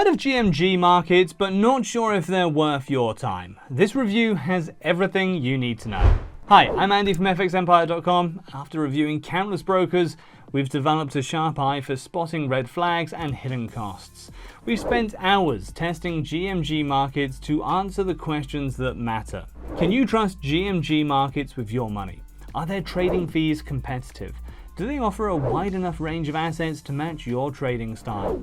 Heard of GMG Markets, but not sure if they're worth your time? This review has everything you need to know. Hi, I'm Andy from FXEmpire.com. After reviewing countless brokers, we've developed a sharp eye for spotting red flags and hidden costs. We've spent hours testing GMG Markets to answer the questions that matter. Can you trust GMG Markets with your money? Are their trading fees competitive? Do they offer a wide enough range of assets to match your trading style?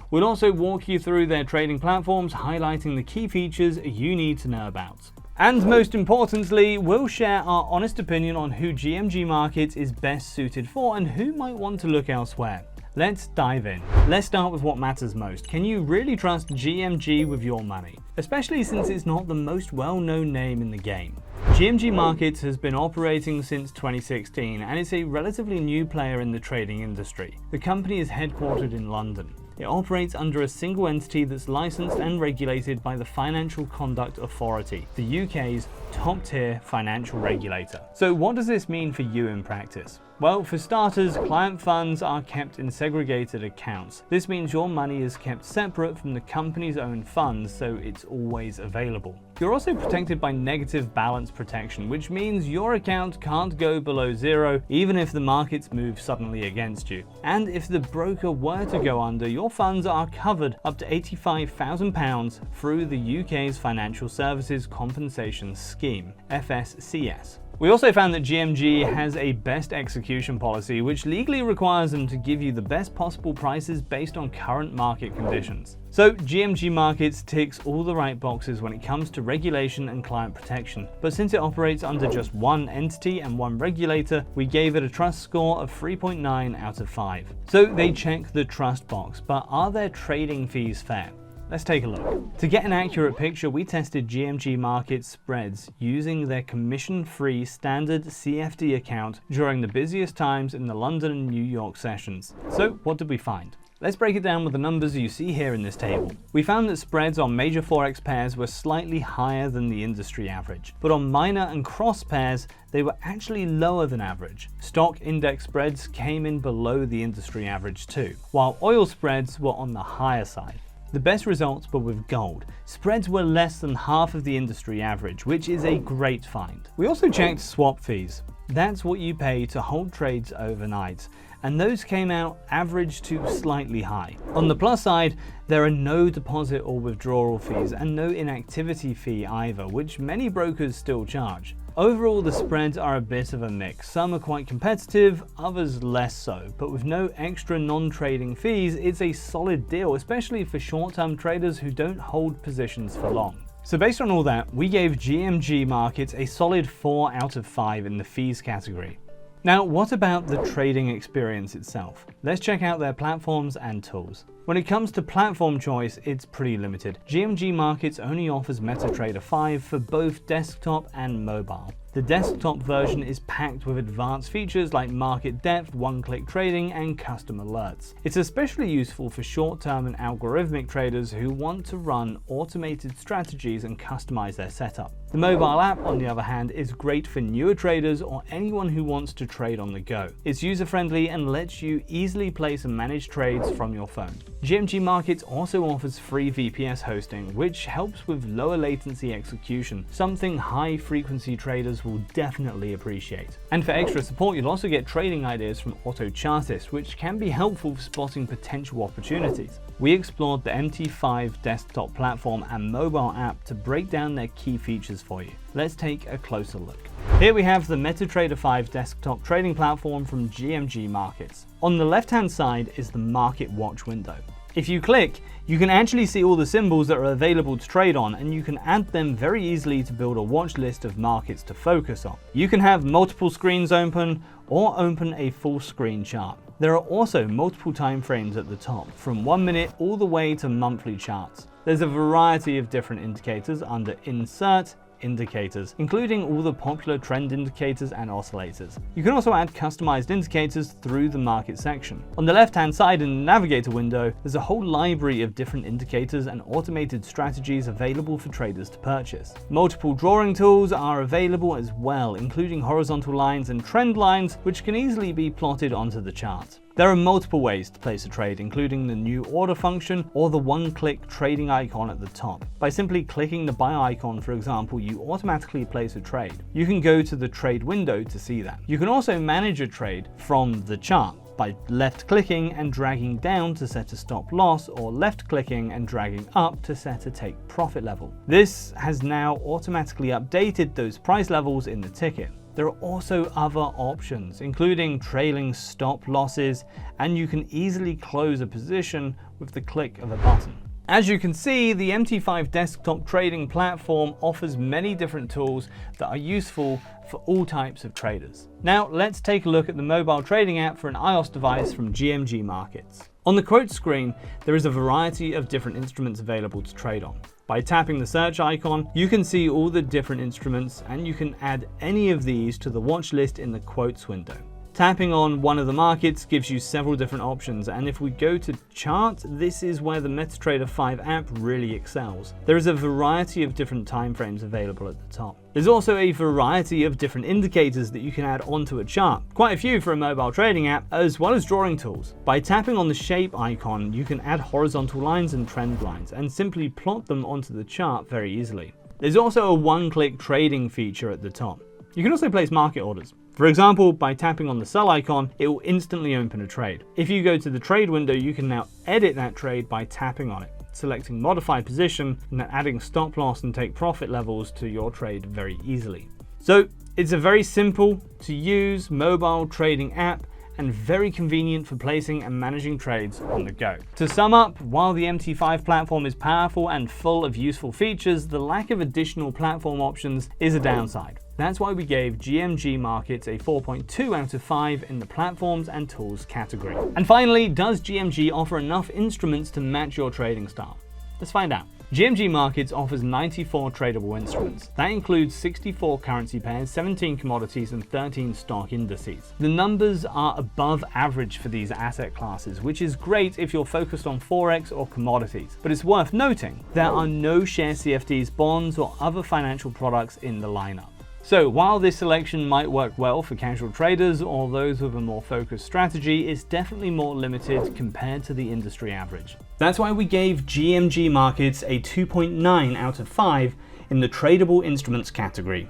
We'll also walk you through their trading platforms, highlighting the key features you need to know about. And most importantly, we'll share our honest opinion on who GMG Markets is best suited for and who might want to look elsewhere. Let's dive in. Let's start with what matters most. Can you really trust GMG with your money? Especially since it's not the most well-known name in the game. GMG Markets has been operating since 2016 and is a relatively new player in the trading industry. The company is headquartered in London. It operates under a single entity that's licensed and regulated by the Financial Conduct Authority, the UK's top-tier financial regulator. So what does this mean for you in practice? Well, for starters, client funds are kept in segregated accounts. This means your money is kept separate from the company's own funds, so it's always available. You're also protected by negative balance protection, which means your account can't go below zero even if the markets move suddenly against you. And if the broker were to go under, your funds are covered up to £85,000 through the UK's Financial Services Compensation Scheme, FSCS. We also found that GMG has a best execution policy, which legally requires them to give you the best possible prices based on current market conditions. So GMG Markets ticks all the right boxes when it comes to regulation and client protection, but since it operates under just one entity and one regulator, we gave it a trust score of 3.9 out of 5. So they check the trust box, but are their trading fees fair? Let's take a look. To get an accurate picture, we tested GMG Markets spreads using their commission-free standard CFD account during the busiest times in the London and New York sessions. So what did we find? Let's break it down with the numbers you see here in this table. We found that spreads on major forex pairs were slightly higher than the industry average, but on minor and cross pairs, they were actually lower than average. Stock index spreads came in below the industry average too, while oil spreads were on the higher side. The best results were with gold. Spreads were less than half of the industry average, which is a great find. We also checked swap fees. That's what you pay to hold trades overnight, and those came out average to slightly high. On the plus side, there are no deposit or withdrawal fees and no inactivity fee either, which many brokers still charge. Overall, the spreads are a bit of a mix. Some are quite competitive, others less so, but with no extra non-trading fees, it's a solid deal, especially for short-term traders who don't hold positions for long. So based on all that, we gave GMG Markets a solid 4 out of 5 in the fees category. Now, what about the trading experience itself? Let's check out their platforms and tools. When it comes to platform choice, it's pretty limited. GMG Markets only offers MetaTrader 5 for both desktop and mobile. The desktop version is packed with advanced features like market depth, one-click trading, and custom alerts. It's especially useful for short-term and algorithmic traders who want to run automated strategies and customize their setup. The mobile app, on the other hand, is great for newer traders or anyone who wants to trade on the go. It's user-friendly and lets you easily place and manage trades from your phone. GMG Markets also offers free VPS hosting, which helps with lower latency execution, something high-frequency traders will definitely appreciate. And for extra support, you'll also get trading ideas from AutoChartist, which can be helpful for spotting potential opportunities. We explored the MT5 desktop platform and mobile app to break down their key features for you. Let's take a closer look. Here we have the MetaTrader 5 desktop trading platform from GMG Markets. On the left-hand side is the Market Watch window. If you click, you can actually see all the symbols that are available to trade on, and you can add them very easily to build a watch list of markets to focus on. You can have multiple screens open or open a full screen chart. There are also multiple time frames at the top, from 1 minute all the way to monthly charts. There's a variety of different indicators under Insert Indicators, including all the popular trend indicators and oscillators. You can also add customized indicators through the market section. On the left-hand side in the navigator window, there's a whole library of different indicators and automated strategies available for traders to purchase. Multiple drawing tools are available as well, including horizontal lines and trend lines, which can easily be plotted onto the chart. There are multiple ways to place a trade, including the new order function or the one-click trading icon at the top. By simply clicking the buy icon, for example, you automatically place a trade. You can go to the trade window to see that. You can also manage a trade from the chart by left-clicking and dragging down to set a stop loss, or left-clicking and dragging up to set a take profit level. This has now automatically updated those price levels in the ticket. There are also other options, including trailing stop losses, and you can easily close a position with the click of a button. As you can see, the MT5 desktop trading platform offers many different tools that are useful for all types of traders. Now let's take a look at the mobile trading app for an iOS device from GMG Markets. On the quote screen, there is a variety of different instruments available to trade on. By tapping the search icon, you can see all the different instruments, and you can add any of these to the watch list in the quotes window. Tapping on one of the markets gives you several different options, and if we go to chart, this is where the MetaTrader 5 app really excels. There is a variety of different time frames available at the top. There's also a variety of different indicators that you can add onto a chart, quite a few for a mobile trading app, as well as drawing tools. By tapping on the shape icon, you can add horizontal lines and trend lines, and simply plot them onto the chart very easily. There's also a one-click trading feature at the top. You can also place market orders. For example, by tapping on the sell icon, it will instantly open a trade. If you go to the trade window, you can now edit that trade by tapping on it, selecting modify position, and then adding stop loss and take profit levels to your trade very easily. So it's a very simple to use mobile trading app, and very convenient for placing and managing trades on the go. To sum up, while the MT5 platform is powerful and full of useful features, the lack of additional platform options is a downside. That's why we gave GMG Markets a 4.2 out of 5 in the platforms and tools category. And finally, does GMG offer enough instruments to match your trading style? Let's find out. GMG Markets offers 94 tradable instruments. That includes 64 currency pairs, 17 commodities, and 13 stock indices. The numbers are above average for these asset classes, which is great if you're focused on Forex or commodities. But it's worth noting, there are no share CFDs, bonds, or other financial products in the lineup. So while this selection might work well for casual traders or those with a more focused strategy, it's definitely more limited compared to the industry average. That's why we gave GMG Markets a 2.9 out of 5 in the tradable instruments category.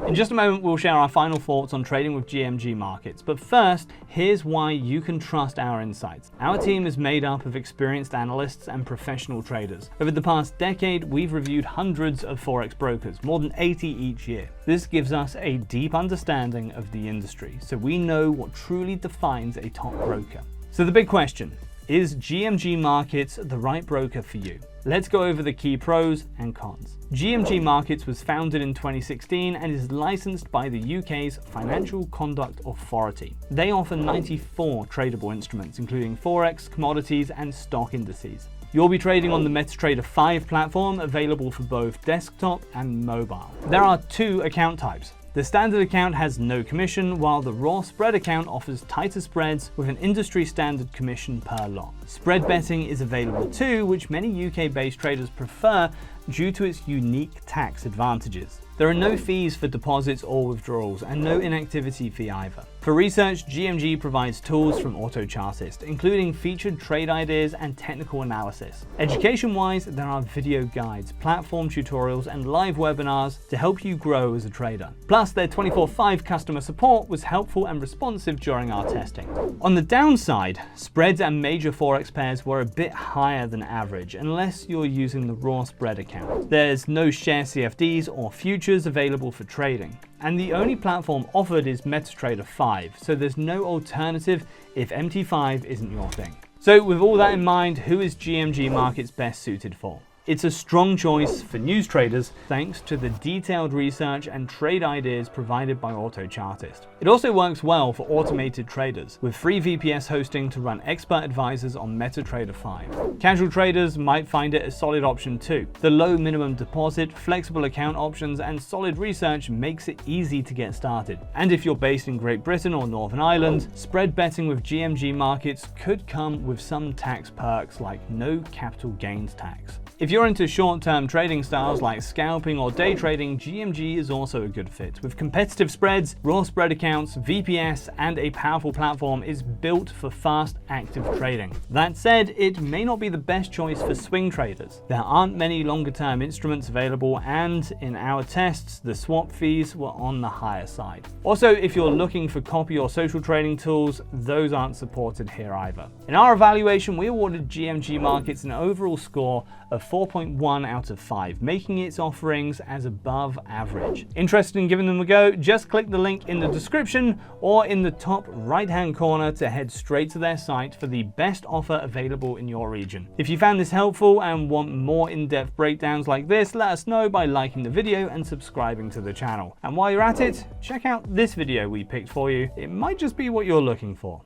In just a moment, we'll share our final thoughts on trading with GMG Markets, but first, here's why you can trust our insights. Our team is made up of experienced analysts and professional traders. Over the past decade, we've reviewed hundreds of Forex brokers, more than 80 each year. This gives us a deep understanding of the industry, so we know what truly defines a top broker. So the big question, is GMG Markets the right broker for you? Let's go over the key pros and cons. GMG Markets was founded in 2016 and is licensed by the UK's Financial Conduct Authority. They offer 94 tradable instruments, including Forex, commodities, and stock indices. You'll be trading on the MetaTrader 5 platform, available for both desktop and mobile. There are 2 account types. The standard account has no commission, while the raw spread account offers tighter spreads with an industry standard commission per lot. Spread betting is available too, which many UK-based traders prefer due to its unique tax advantages. There are no fees for deposits or withdrawals, and no inactivity fee either. For research, GMG provides tools from AutoChartist, including featured trade ideas and technical analysis. Education-wise, there are video guides, platform tutorials, and live webinars to help you grow as a trader. Plus, their 24/5 customer support was helpful and responsive during our testing. On the downside, spreads and major Forex pairs were a bit higher than average, unless you're using the raw spread account. There's no share CFDs or futures available for trading. And the only platform offered is MetaTrader 5, so there's no alternative if MT5 isn't your thing. So with all that in mind, who is GMG Markets best suited for? It's a strong choice for news traders thanks to the detailed research and trade ideas provided by AutoChartist. It also works well for automated traders with free VPS hosting to run expert advisors on MetaTrader 5. Casual traders might find it a solid option too. The low minimum deposit, flexible account options, and solid research makes it easy to get started. And if you're based in Great Britain or Northern Ireland, spread betting with GMG Markets could come with some tax perks like no capital gains tax. If you're into short-term trading styles like scalping or day trading, GMG is also a good fit. With competitive spreads, raw spread accounts, VPS, and a powerful platform, is built for fast, active trading. That said, it may not be the best choice for swing traders. There aren't many longer-term instruments available, and in our tests, the swap fees were on the higher side. Also, if you're looking for copy or social trading tools, those aren't supported here either. In our evaluation, we awarded GMG Markets an overall score of 4.1 out of 5, making its offerings as above average. Interested in giving them a go? Just click the link in the description or in the top right-hand corner to head straight to their site for the best offer available in your region. If you found this helpful and want more in-depth breakdowns like this, let us know by liking the video and subscribing to the channel. And while you're at it, check out this video we picked for you. It might just be what you're looking for.